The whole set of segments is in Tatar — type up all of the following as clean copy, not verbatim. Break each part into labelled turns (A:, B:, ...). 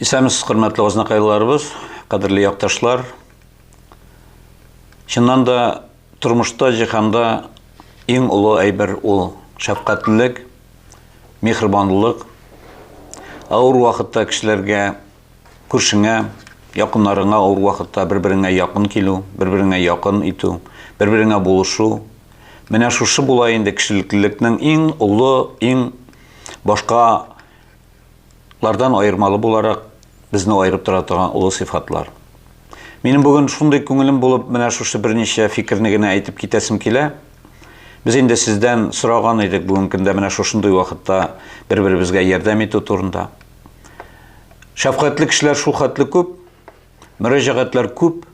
A: Исәмез, хөрмәтле азнакайларыбыз, кадерле якташлар. Чыннан да тормышта, җиһанда иң улы әйбер ул шәфкатьлек, мехрибанлык. Авыр вакытта кешеләргә, күршеңә, якыннарыңа авыр вакытта бер-береңә якын килү, бер-береңә якын итү, бер-береңә булышу. Менә шушы була инде кешелеклекнең иң улы, иң башкалардан айырмалы буларак безне айырып тора торган улы сыйфатлар. Минем бүген шундый күңелем булып, менә шушы берничә фикерне генә әйтеп китәсем килә. Без инде сездән сораган идек бүген көндә менә шушындый вакытта бер-беребезгә ярдәм итү турында. Шәфкатьле кешеләр шул хәтле күп, мөрәҗәгатьләр күп.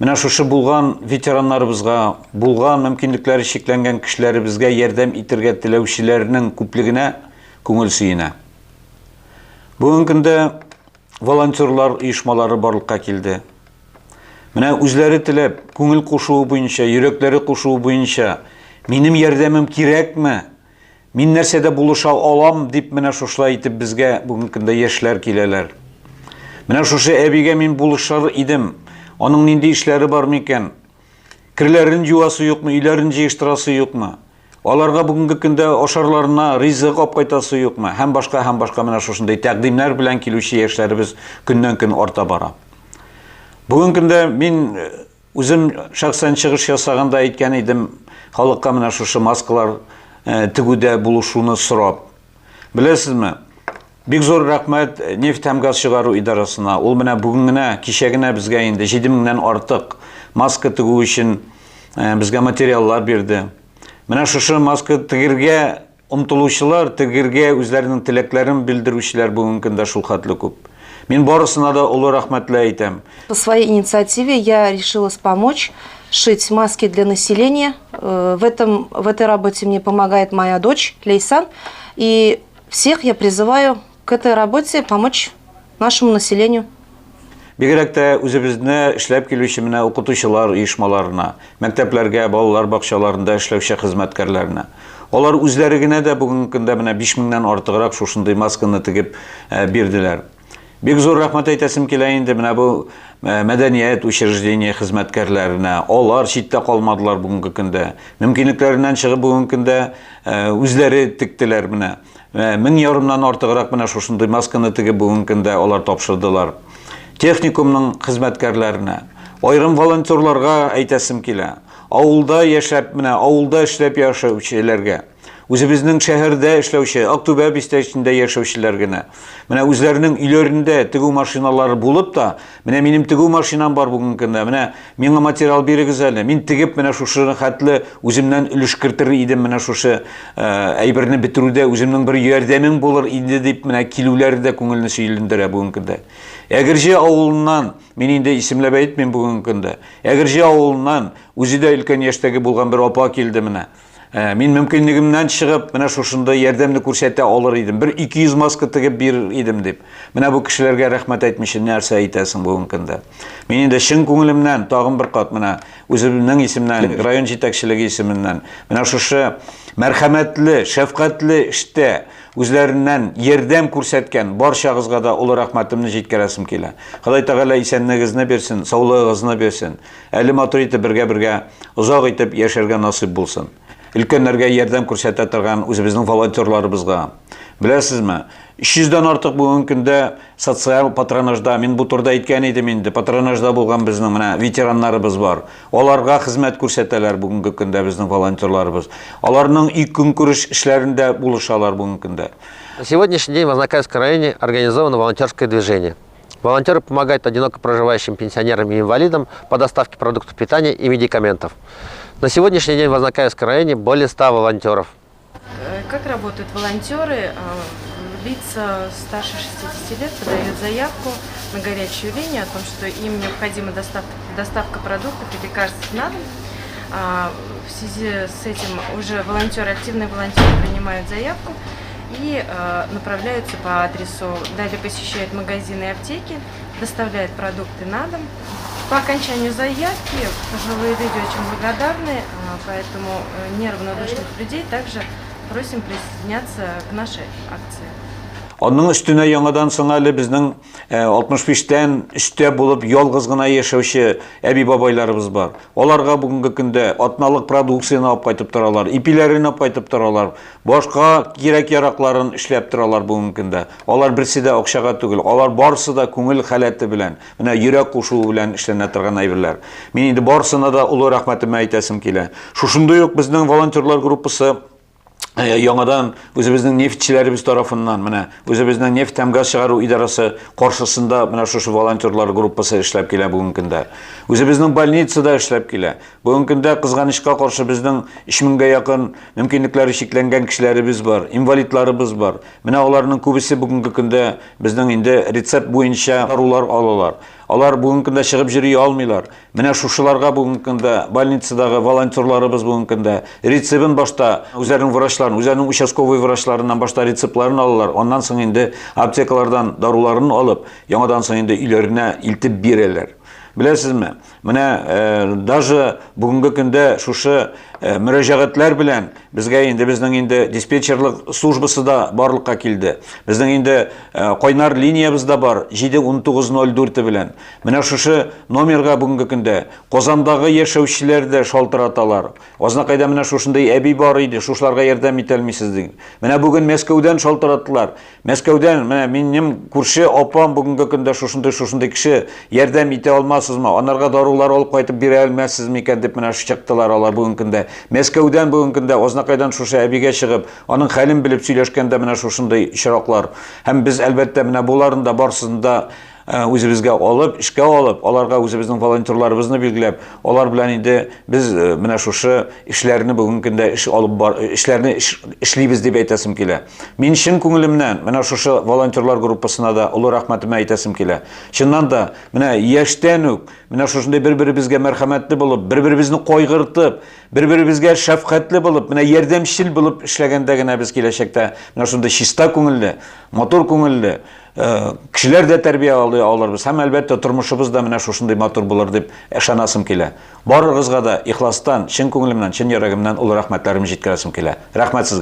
A: Менә шушы булган ветераннарыбызга, булган мөмкинлекләре чикләнгән кешеләребезгә ярдәм итәргә теләүчеләрнең күплегенә күңел сөенә. Бүген көндә волонтерлар оешмалары барлыкка килде. Менә үзләре теләп, күңел кушуы буенча, йөрәкләре кушуы буенча, минем ярдәмем кирәкме? Мин нәрсәдә булыша алам дип менә шушылай итеп безгә бүген көндә яшьләр киләләр. Менә шушы әбигә мин булышар идем. Аның нинди эшләре бар микән? Кирләрен юасы юкмы, өйләрен җыештырасы юкмы? Аларга бүгенге көндә ашарларына ризык апкайтасы юкмы? Һәм башка менә шушындай тәкъдимнәр белән килүче яшьләребез көннән-көн арта бара. Бүген көндә мин үзем шәхсән чыгыш ясаганда әйткән идем, халыкка менә шушы маскалар тегүдә булышуны сорап. Беләсезме? Бик зур рәхмәт нефть һәм газ чыгару идарасына. Ул менә бүген генә, кичә генә безгә инде 7000-нән артык маска тегү өчен безгә материаллар бирде. Менә шушы маска тегергә омтылучылар, тегергә үзләренең теләкләрен белдерүчеләр бүген көндә шул хәтле күп. Мин барысына да улы рәхмәтле әйтәм.
B: По своей инициативе я решилась помочь шить маски для населения. В этой работе мне помогает моя дочь Лейсан. И всех я призываю к этой работе помочь нашему населению.
A: Бигрәк тә үзебезне эшләп килүче менә укытучылар оешмаларына, мәктәпләргә, балалар бакчаларында эшләүче хезмәткәрләренә. Алар үзләре генә дә бүген көндә менә 5000-нән артыграк шушындый масканы тегеп бирделәр. Бик зур рәхмәт әйтәсем килә инде менә бу мәдәният учреждение хезмәткәрләренә. Алар читтә калмадылар бүгенге көндә. Мөмкинлекләреннән чыгып бүген көндә үзләре тектеләр менә. 1000 ярымнан артыграк менә шушындый масканы тегеп бүген көндә алар тапшырдылар. Техникумның хезмәткәрләренә, айрым волонтерларга әйтәсем килә. Авылда яшәп, менә авылда эшләп яшәүчеләргә, үзебезнең шәһәрдә эшләүче, Актүбә бистәчендә яшәүчеләр генә. Менә үзләренең өйләрендә тегү машиналары булып та, менә минем тегү машинам бар бүген көндә. Менә миңа материал бирегез әле. Мин тегеп менә шушы хәтле үземнән өлеш кертер идем менә шушы әйберне бетерүдә үземнең бер ярдәмем булыр иде дип менә килүләр дә күңелне сөйлендерә бүген көндә. Әгерҗе авылыннан, мин инде исемләп әйтмим бүген көндә. Әгерҗе авылыннан үзе дә өлкән яшьтәге булган бер апа килде менә. Мин мөмкинлегемнән чыгып, менә шушында ярдәмне күрсәтә алыр идем. 200 маска тегеп бир идем дип. Менә бу кешеләргә рәхмәт әйтмичә нәрсә әйтәсең бүген көндә. Мин инде чын күңелемнән тагын бер кат менә үземнең исемнән, район җитәкчелеге исеменнән, менә шушы мәрхәмәтле, шәфкатьле эштә үзләреннән ярдәм күрсәткән барчагызга да улы рәхмәтемне җиткерәсем килә. Ходай Тәгалә исәнлегегезне бирсен, саулыгыгызны бирсен. Әле матур итеп бергә озак итеп яшәргә насыйп булсын. Өлкәннәргә ярдәм күрсәтә торган үзебезнең волонтерларыбызга. Беләсезме, 300-дан артык бүген көндә социаль патронажда, мин бу турда әйткән идем инде, патронажда булган безнең менә ветераннарыбыз бар. Аларга хезмәт күрсәтәләр бүгенге көндә безнең волонтерларыбыз. Аларның көнкүреш эшләрендә булышалар бүгенге көндә.
C: На сегодняшний день в Азнакаевском районе организовано волонтерское движение. Волонтеры помогают одиноко проживающим пенсионерам и инвалидам по доставке продуктов питания и медикаментов. На сегодняшний день в Азнакаевском районе более 100 волонтеров.
D: Как работают волонтеры? Лица старше 60 лет подают заявку на горячую линию о том, что им необходима доставка продуктов и лекарств на дом. В связи с этим уже активные волонтеры принимают заявку и направляются по адресу. Далее посещают магазины и аптеки, доставляют продукты на дом. По окончанию заявки пожилые люди очень благодарны, поэтому неравнодушных людей также просим присоединяться к нашей акции.
A: Аның өстенә яңадан соң әле безнең 65-тән өстә булып ялгыз гына яшәүче әби-бабайларыбыз бар. Аларга бүгенге көндә атналык продукцияны алып кайтып торалар, ипиләрен алып кайтып торалар, башка кирәк-яракларын эшләп торалар бүгенге көндә. Алар берсе дә акчага түгел, алар барысы да күңел халәте белән, менә йөрәк кушуы белән эшләнә торган әйберләр. Мин инде барысына да улы рәхмәтемне әйтәсем килә. Шушындый ук безнең волонтерлар группасы яңадан үзебезнең нефтчеләребез тарафыннан менә үзебезнең нефть һәм газ чыгару идарәсе каршысында менә шушы волонтерлар группасы эшләп килә бүгенге көндә. Үзебезнең больницада эшләп килә. Бүгенге көндә кызганычка каршы безнең 3000-гә якын мөмкинлекләре чикләнгән кешеләребез бар, инвалидларыбыз бар. Менә аларның күбесе бүгенге көндә безнең инде рецепт буенча дарулар алалар. Алар бүгенге көндә чыгып йөри алмыйлар. Менә шушыларга бүгенге көндә больницадагы волонтерларыбыз бүгенге көндә рецептын башта үзләренең врачларын, үзләренең участковый врачларыннан башта рецептларын алалар. Аннан соң инде аптекалардан даруларын алып, яңадан соң инде үйләренә илтеп бирәләр. Беләсезме? Менә даже бүгенге көндә шушы мөрәҗәгатьләр белән безгә инде безнең инде диспетчерлык службасы да барлыкка килде. Безнең инде кайнар линиябыз да бар 71904 белән. Менә шушы номерга бүгенге көндә Казандагы яшәүчеләр дә шалтыраталар. Азнакайда менә шушындай әби бар иде, шушларга ярдәм итә алмыйсыз диген. Менә бүген Мәскәүдән шалтыраттылар. Мәскәүдән менә минем күрше апам бүгенге көндә шушындай кеше ярдәм итә алмасызмы? Анарга дарулар алып кайтып бирә алмассызмы икән дип менә чыктылар алар бүгенге көндә. Мәскәүдән бүгенге көндә Азнакайдан шушы әбигә чыгып, аның хәлен белеп сөйләшкәндә менә шушындай чираклар. Һәм без әлбәттә менә буларын да барсын да үзебезгә алып, эшкә алып, аларга үзебезнең волонтерларыбызны билгеләп, алар белән инде без менә шушы эшләрне бүгенге көндә эшләрне эшлибез дип әйтәсем килә. Мин чын күңелемнән менә шушы волонтерлар группасына да улы рәхмәтемне әйтәсем килә. Чыннан да менә яшьтән үк менә шушындай бер-беребезгә мәрхәмәтле булып, бер-беребезне кайгыртып, бер-беребезгә шәфкатьле булып, менә ярдәмчел булып эшләгәндә генә без киләчәктә менә шундай чиста күңелле, матур күңелле кешеләр дә тәрбия алырбыз. Һәм әлбәттә тормышыбыз да менә шушындай матур булыр дип ышанасым килә. Барыгызга да ихластан, чын күңелемнән, чын йөрәгемнән улы рәхмәтләремне җиткерәсем килә. Рәхмәт сезгә.